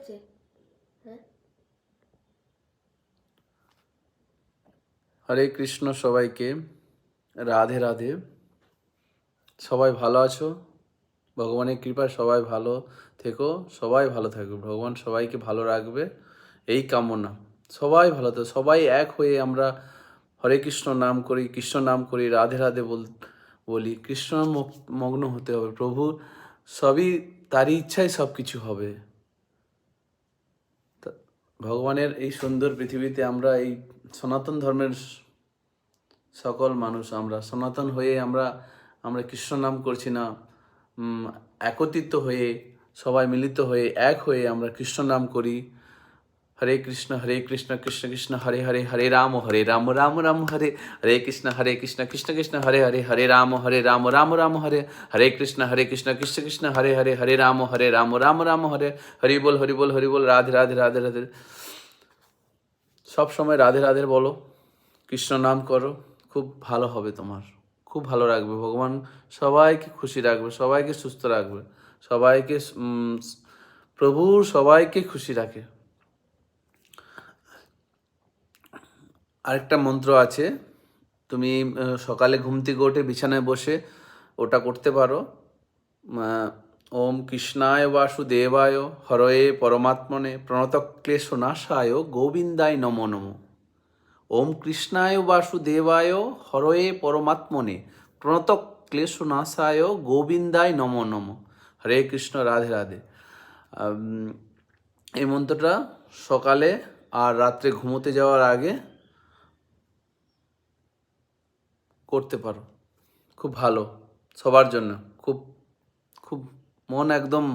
হচ্ছে? হ্যাঁ, হরে কৃষ্ণ সবাইকে, রাধে রাধে। সবাই ভালো আছো? ভগবানের কৃপায় সবাই ভালো থেকো, সবাই ভালো থাকবে, ভগবান সবাইকে ভালো রাখবে এই কামনা। সবাই ভালো থাকো, সবাই এক হয়ে আমরা হরে কৃষ্ণ নাম করি, কৃষ্ণ নাম করি, রাধে রাধে বলি। কৃষ্ণ মগ্ন হতে হবে, প্রভু সবই তারই ইচ্ছায় সব কিছু হবে। ভগবানের এই সুন্দর পৃথিবীতে আমরা এই সনাতন ধর্মের সকল মানুষ আমরা সনাতন হয়ে আমরা আমরা কৃষ্ণ নাম করছি না, একত্রিত হয়ে সবাই মিলিত হয়ে এক হয়ে আমরা কৃষ্ণ নাম করি। হরে কৃষ্ণ কৃষ্ণ কৃষ্ণ হরে হরে, হরে রাম রাম রাম হরে, হরে কৃষ্ণ কৃষ্ণ কৃষ্ণ হরে হরে, হরে রাম রাম রাম হরে, হরে কৃষ্ণ কৃষ্ণ কৃষ্ণ হরে হরে, হরে রাম রাম হরে। হরি বল হরি বল হরি বল, রাধে রাধে রাধে রাধে। সব সময় রাধে রাধে বলো, কৃষ্ণ নাম করো, খুব ভালো হবে তোমার, খুব ভালো রাখবে ভগবান, সবাইকে খুশি রাখবে, সবাইকে সুস্থ রাখবে, সবাইকে প্রভুর সবাইকে খুশি রাখে। আরেকটা মন্ত্র আছে, তুমি সকালে ঘুম থেকে উঠে বিছানায় বসে ওটা করতে পারো। ওম কৃষ্ণায় বাসুদেবায় হরয়ে পরমাত্মনে প্রণতক্লেশনাশায় গোবিন্দায় নমো নমো। ওম কৃষ্ণায় বাসুদেবায় হরয়ে পরমাত্মনে প্রণতক্লেশনাশায় গোবিন্দায় নমো নমো। হরে কৃষ্ণ, রাধে রাধে। এই মন্ত্রটা সকালে আর রাত্রে ঘুমোতে যাওয়ার আগে করতে পারো, খুব ভালো সবার জন্য, খুব খুব মন একদম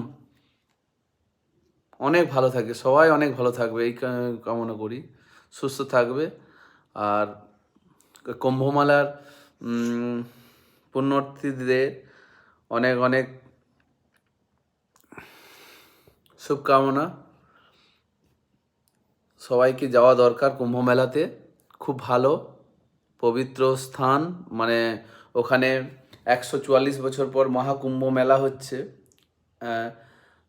অনেক ভালো থাকে, সবাই অনেক ভালো থাকবে এই কামনা করি, সুস্থ থাকবে। আর কুম্ভমেলার পুণ্যার্থীদের অনেক অনেক শুভকামনা। সবাইকে যাওয়া দরকার কুম্ভ মেলাতে, খুব ভালো পবিত্র স্থান, মানে ওখানে 144 বছর পর মহাকুম্ভ মেলা হচ্ছে,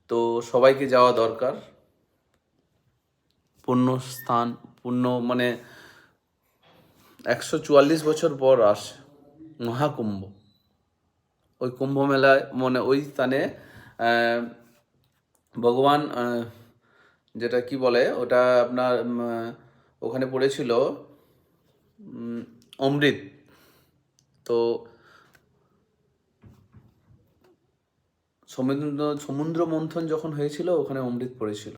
তো সবাইকে যাওয়া দরকার। পুণ্য স্থান, পুণ্য মানে 144 বছর পর আসে মহাকুম্ভ, ওই কুম্ভ মেলায় মানে ওই স্থানে ভগবান যেটা কি বলে ওটা আপনার ওখানে পড়েছিল অমৃত, তো সমুদ্র মন্থন যখন হয়েছিল ওখানে অমৃত পড়েছিল।